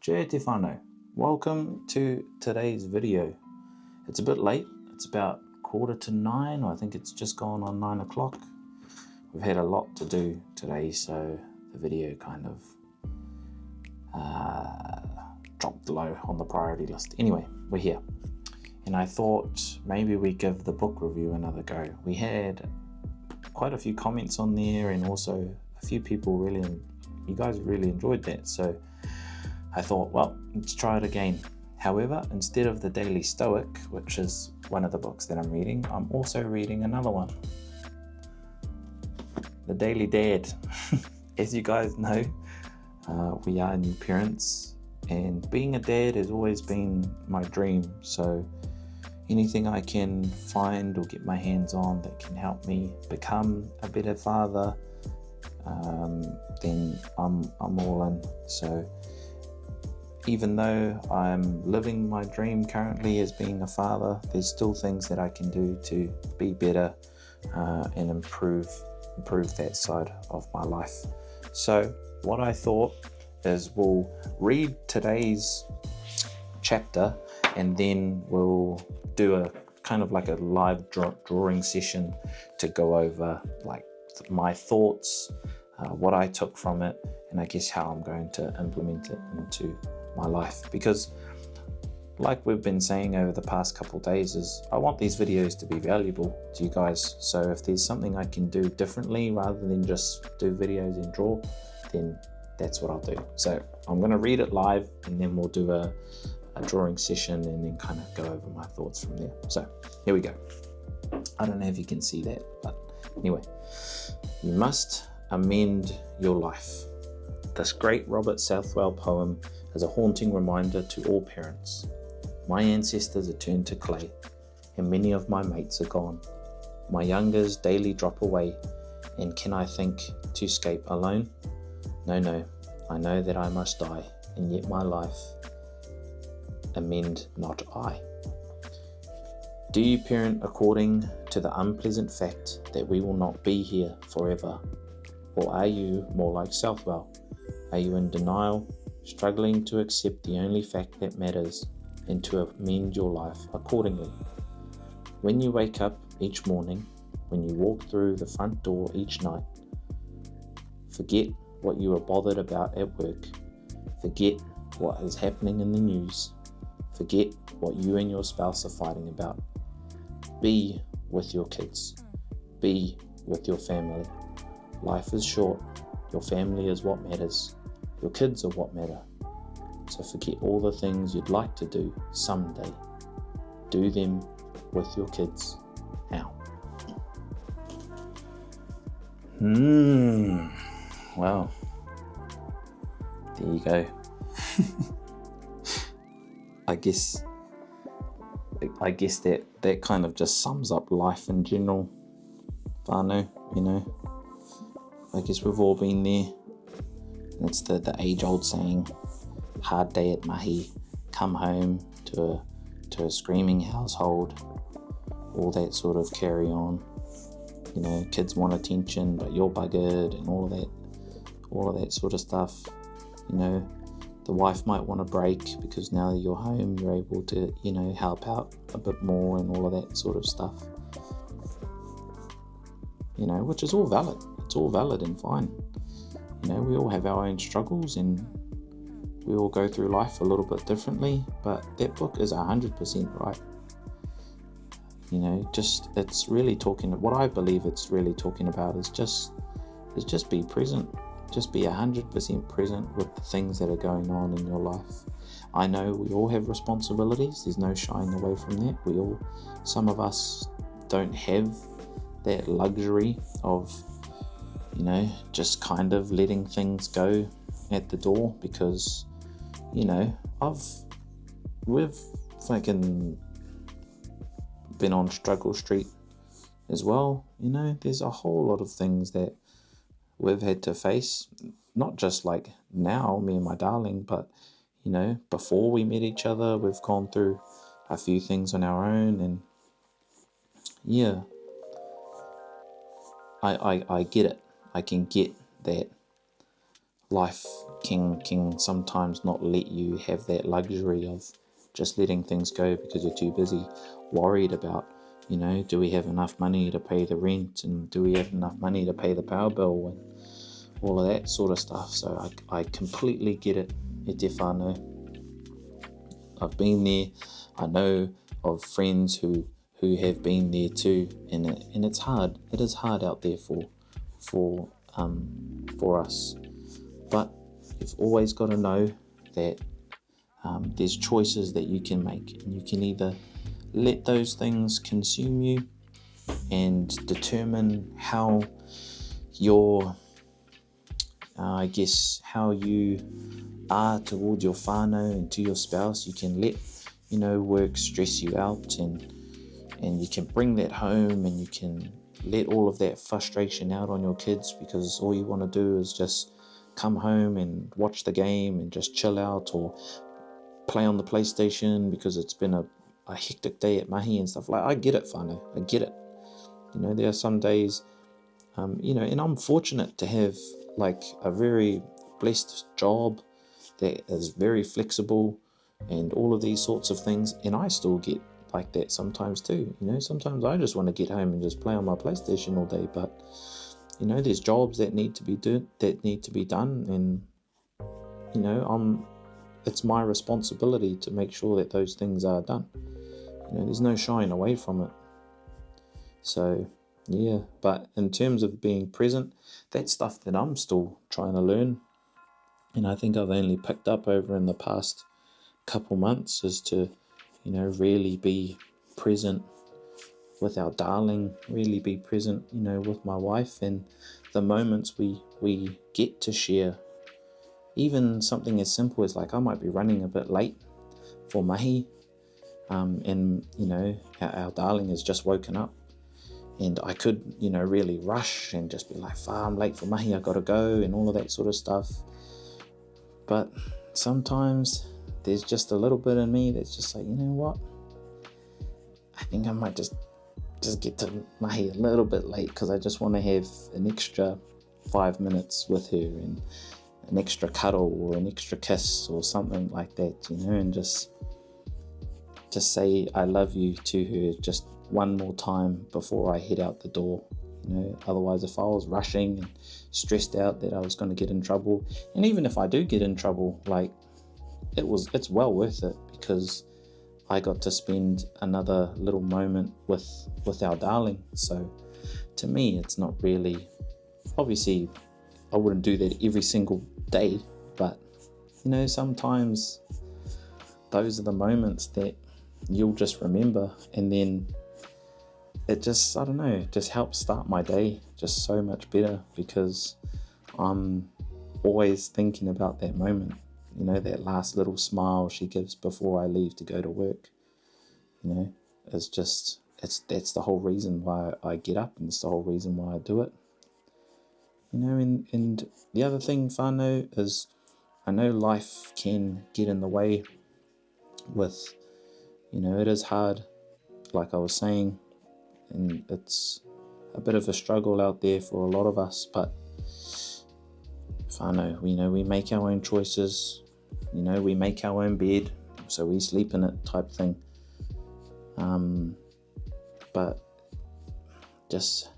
Kia te whānau. Welcome to today's video. It's a bit late. It's about 8:45. I think it's just gone on 9 o'clock. We've had a lot to do today, so the video kind of dropped low on the priority list. Anyway, we're here. And I thought maybe we give the book review another go. We had quite a few comments on there, and also a few people you guys really enjoyed that. So I thought, well, let's try it again. However, instead of the Daily Stoic, which is one of the books that I'm reading, I'm also reading another one, The Daily Dad. As you guys know, we are new parents, and being a dad has always been my dream. So anything I can find or get my hands on that can help me become a better father, then I'm all in. So even though I'm living my dream currently as being a father, there's still things that I can do to be better and improve that side of my life. So what I thought is we'll read today's chapter, and then we'll do a kind of like a live drawing session to go over like my thoughts, what I took from it, and I guess how I'm going to implement it into my life. Because like we've been saying over the past couple of days, is I want these videos to be valuable to you guys. So if there's something I can do differently rather than just do videos and draw, then that's what I'll do. So I'm going to read it live, and then we'll do a drawing session and then kind of go over my thoughts from there. So here we go. I don't know if you can see that, but anyway, you must amend your life. This great Robert Southwell poem is a haunting reminder to all parents. My ancestors are turned to clay, and many of my mates are gone. My youngers daily drop away, and can I think to escape alone? No, I know that I must die, and yet my life amend not I. Do you parent according to the unpleasant fact that we will not be here forever? Or are you more like Southwell? Are you in denial, struggling to accept the only fact that matters and to amend your life accordingly? When you wake up each morning, when you walk through the front door each night, forget what you were bothered about at work. Forget what is happening in the news. Forget what you and your spouse are fighting about. Be with your kids. Be with your family. Life is short. Your family is what matters. Your kids are what matter. So forget all the things you'd like to do someday. Do them with your kids now. Well, there you go. I guess that kind of just sums up life in general. Whānau, I guess we've all been there. And it's the age-old saying, hard day at mihi, come home to a screaming household, all that sort of carry on. Kids want attention, but you're buggered, and all of that sort of stuff. The wife might want a break because now that you're home, you're able to, help out a bit more and all of that sort of stuff. Which is all valid. It's all valid and fine. We all have our own struggles, and we all go through life a little bit differently, but that book is 100% right. It's really what I believe it's really talking about is just be present. Just be 100% present with the things that are going on in your life. I know we all have responsibilities. There's no shying away from that. Some of us don't have that luxury of, just kind of letting things go at the door, because, we've fucking been on struggle street as well. There's a whole lot of things that we've had to face, not just like now, me and my darling, but before we met each other, we've gone through a few things on our own, and I get it. I can get that life can sometimes not let you have that luxury of just letting things go because you're too busy, worried about, do we have enough money to pay the rent, and do we have enough money to pay the power bill, and all of that sort of stuff. So I completely get it, e te whānau. I've been there. I know of friends who have been there too, and it's hard. It is hard out there for us. But you've always got to know that there's choices that you can make, and you can either let those things consume you and determine how your how you are towards your whānau and to your spouse. You can let work stress you out, and you can bring that home, and you can let all of that frustration out on your kids, because all you want to do is just come home and watch the game and just chill out, or play on the PlayStation because it's been a hectic day at mihi and stuff. Like, I get it, whānau, I get it. There are some days, and I'm fortunate to have like a very blessed job that is very flexible and all of these sorts of things, and I still get like that sometimes too. Sometimes I just want to get home and just play on my PlayStation all day, but there's jobs that need to be done, and it's my responsibility to make sure that those things are done. There's no shying away from it. So yeah, but in terms of being present, that's stuff that I'm still trying to learn, and I think I've only picked up over in the past couple months, is to really be present with our darling, really be present with my wife, and the moments we get to share. Even something as simple as, like, I might be running a bit late for mihi, and our darling has just woken up, and I could really rush and just be like, I'm late for mihi, I gotta go, and all of that sort of stuff. But sometimes there's just a little bit in me that's just like, what, I think I might just get to mihi a little bit late, because I just want to have an extra 5 minutes with her, and an extra cuddle or an extra kiss or something like that, and just say I love you to her just one more time before I head out the door. Otherwise, if I was rushing and stressed out that I was going to get in trouble, and even if I do get in trouble, like, it's well worth it, because I got to spend another little moment with our darling. So to me, it's not really, obviously I wouldn't do that every single day, but sometimes those are the moments that you'll just remember, and then it just, I don't know, just helps start my day just so much better, because I'm always thinking about that moment, that last little smile she gives before I leave to go to work. That's the whole reason why I get up, and it's the whole reason why I do it. And the other thing, whānau, is I know life can get in the way with, it is hard, like I was saying, and it's a bit of a struggle out there for a lot of us, but whānau, we make our own choices, we make our own bed, so we sleep in it, type thing. But just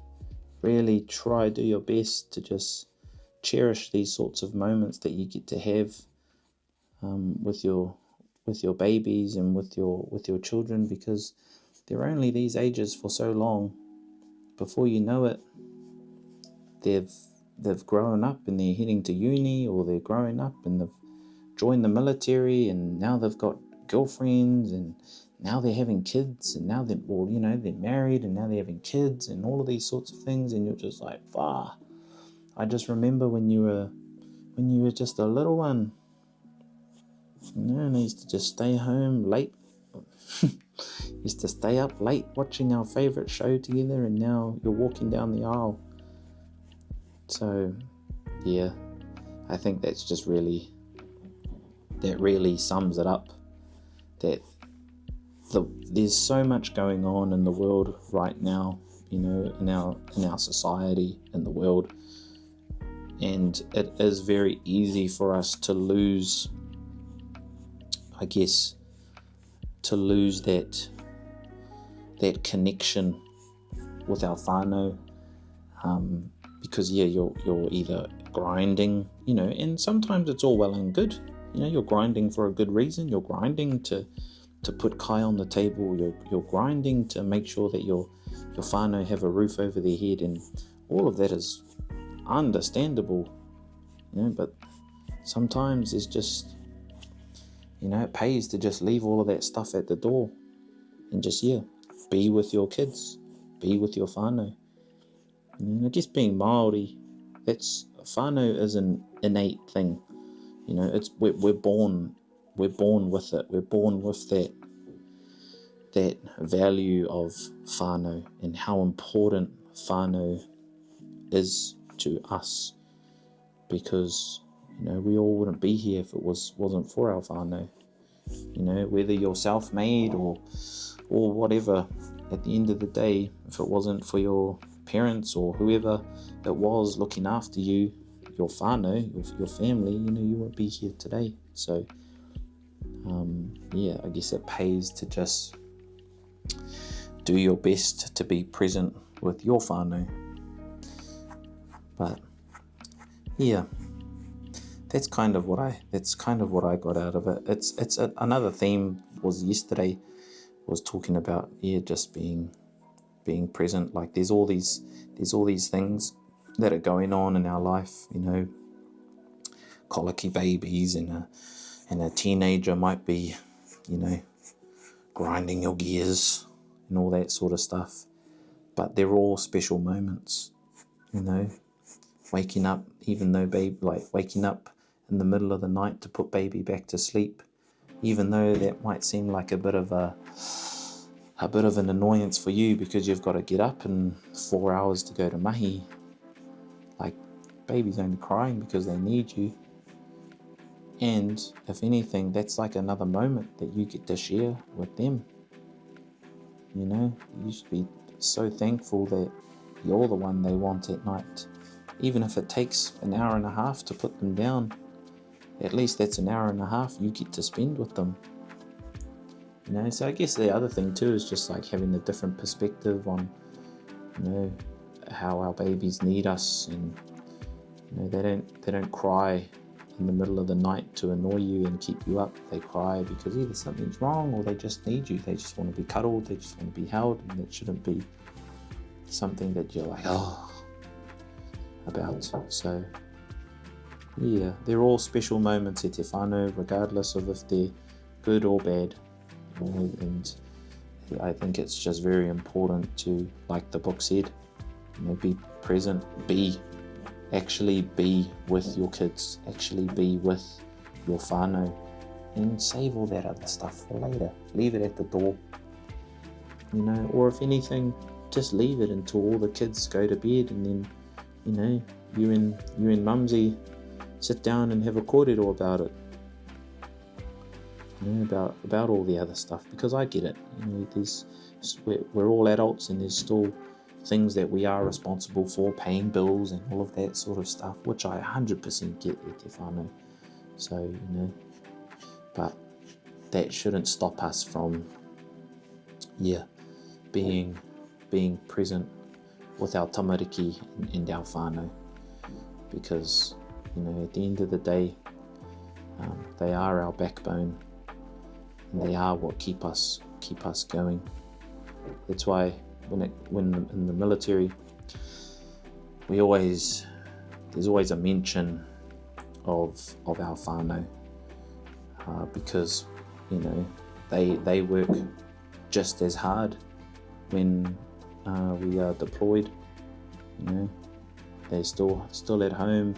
really do your best to just cherish these sorts of moments that you get to have with your babies and with your children, because they're only these ages for so long. Before you know it, they've grown up and they're heading to uni, or they're growing up and they've joined the military, and now they've got girlfriends, and now they're having kids, and now they're married, and now they're having kids, and all of these sorts of things, and you're just like, I just remember when you were just a little one, and I used to just stay home late. Used to stay up late watching our favourite show together, and now you're walking down the aisle. So yeah, I think that's just really sums it up, that there's so much going on in the world right now, in our society, in the world, And it is very easy for us to lose, I guess, that connection with our whānau, because you're either grinding, and sometimes it's all well and good, you're grinding for a good reason. You're grinding to put kai on the table. You're grinding to make sure that your whānau have a roof over their head, and all of that is understandable, but sometimes it's just, it pays to just leave all of that stuff at the door and just, be with your kids, be with your whānau. I guess being Māori, whānau is an innate thing. We're born with it. We're born with that value of whānau and how important whānau is to us, because we all wouldn't be here if it wasn't for our whānau. Whether you're self-made or whatever, at the end of the day, if it wasn't for your parents or whoever it was looking after you, your whānau, your family, you wouldn't be here today. So I guess it pays to just do your best to be present with your whānau. But that's kind of what I got out of it. It's another theme was yesterday was talking about just being present. Like there's all these things that are going on in our life, colicky babies, and a teenager might be grinding your gears and all that sort of stuff, but they're all special moments. Waking up, even though waking up in the middle of the night to put baby back to sleep, even though that might seem like a bit of an annoyance for you because you've got to get up in 4 hours to go to mihi. Like, baby's only crying because they need you. And if anything, that's like another moment that you get to share with them. You should be so thankful that you're the one they want at night. Even if it takes an hour and a half to put them down, at least that's an hour and a half you get to spend with them. So I guess the other thing too is just like having a different perspective on, how our babies need us, and they don't cry in the middle of the night to annoy you and keep you up. They cry because either something's wrong or they just need you. They just want to be cuddled. They just want to be held, and that shouldn't be something that you're like about. So they're all special moments at te whānau, regardless of if they're good or bad. And I think it's just very important to, like the book said, be present, actually be with your kids, actually be with your whānau, and save all that other stuff for later. Leave it at the door, or if anything, just leave it until all the kids go to bed, and then, you and Mumsy sit down and have a kōrero about it. About all the other stuff, because I get it. We're all adults, and there's still things that we are responsible for, paying bills and all of that sort of stuff, which I 100% get at te whānau. So but that shouldn't stop us from being present with our tamariki and our whānau, because at the end of the day, they are our backbone. And they are what keep us going. That's why when in the military, there's always a mention of our whānau, because they work just as hard when we are deployed. They're still at home.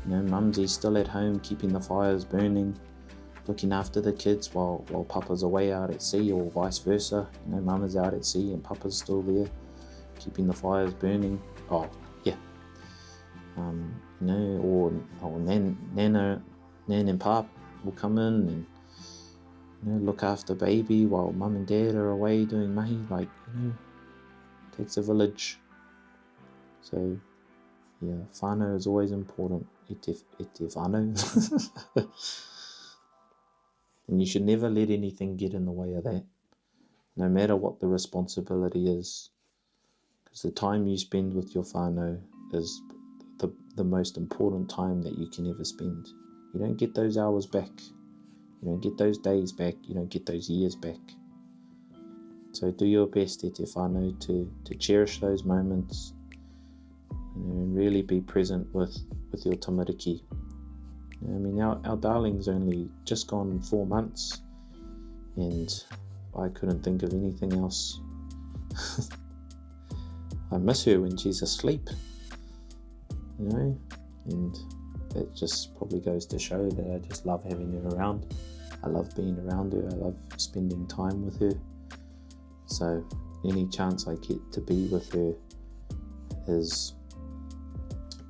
Mumsy's still at home, keeping the fires burning, looking after the kids while Papa's away out at sea, or vice versa. Mum is out at sea and Papa's still there, keeping the fires burning. Or Nan and Pop will come in and look after baby while Mum and Dad are away doing mihi. Takes a village. So Yeah, whānau is always important. E te whānau. And you should never let anything get in the way of that, no matter what the responsibility is. Because the time you spend with your whānau is the most important time that you can ever spend. You don't get those hours back. You don't get those days back. You don't get those years back. So do your best, te whānau, to cherish those moments, and really be present with your tamariki. I mean, our darling's only just gone 4 months, and I couldn't think of anything else. I miss her when she's asleep, and that just probably goes to show that I just love having her around. I love being around her. I love spending time with her. So any chance I get to be with her is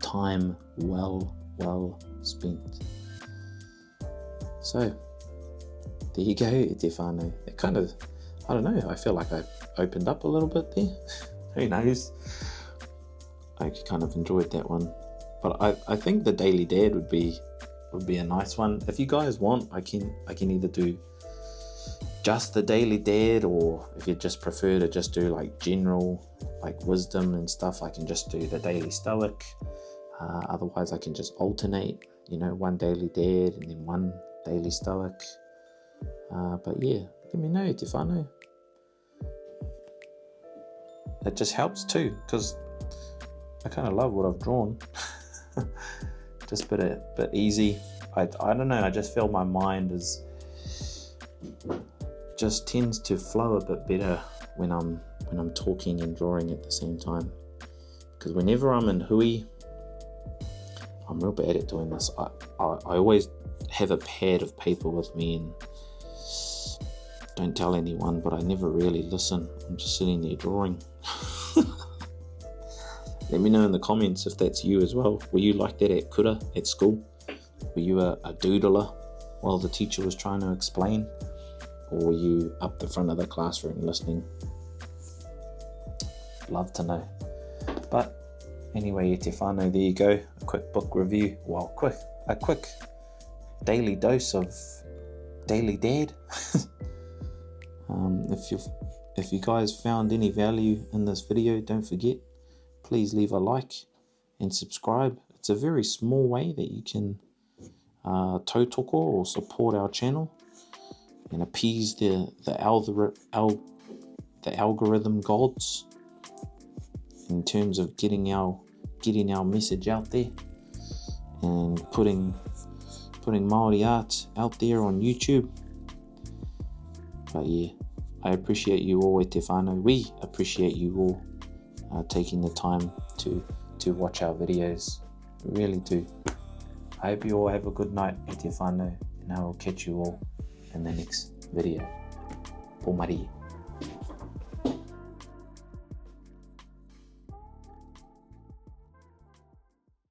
time well spent. So there you go, e te whānau. It kind of, I don't know, I feel like I opened up a little bit there. Who knows? I kind of enjoyed that one. But I think the Daily Dad would be a nice one. If you guys want, I can either do just the Daily Dad, or if you just prefer to just do like general like wisdom and stuff, I can just do the Daily Stoic. Otherwise I can just alternate, one Daily Dad and then one Daily Stoic. But yeah, let me know, te whānau. It just helps too, because I kind of love what I've drawn. Just a bit easy. I don't know, I just feel my mind just tends to flow a bit better when I'm talking and drawing at the same time. Because whenever I'm in hui, I'm real bad at doing this. I always have a pad of paper with me and don't tell anyone, but I never really listen. I'm just sitting there drawing. Let me know in the comments if that's you as well. Were you like that at kura, at school? Were you a doodler while the teacher was trying to explain? Or were you up the front of the classroom listening? Love to know. But anyway, e te whānau, there you go. A quick book review. Well, a quick daily dose of Daily Dad. If you guys found any value in this video, don't forget, please leave a like and subscribe. It's a very small way that you can tautoko or support our channel and appease the algorithm gods in terms of getting our message out there and putting Māori art out there on YouTube. But yeah, I appreciate you all, e te whānau. We appreciate you all taking the time to watch our videos. We really do. I hope you all have a good night, e te whānau, and I will catch you all in the next video. Pō Māori.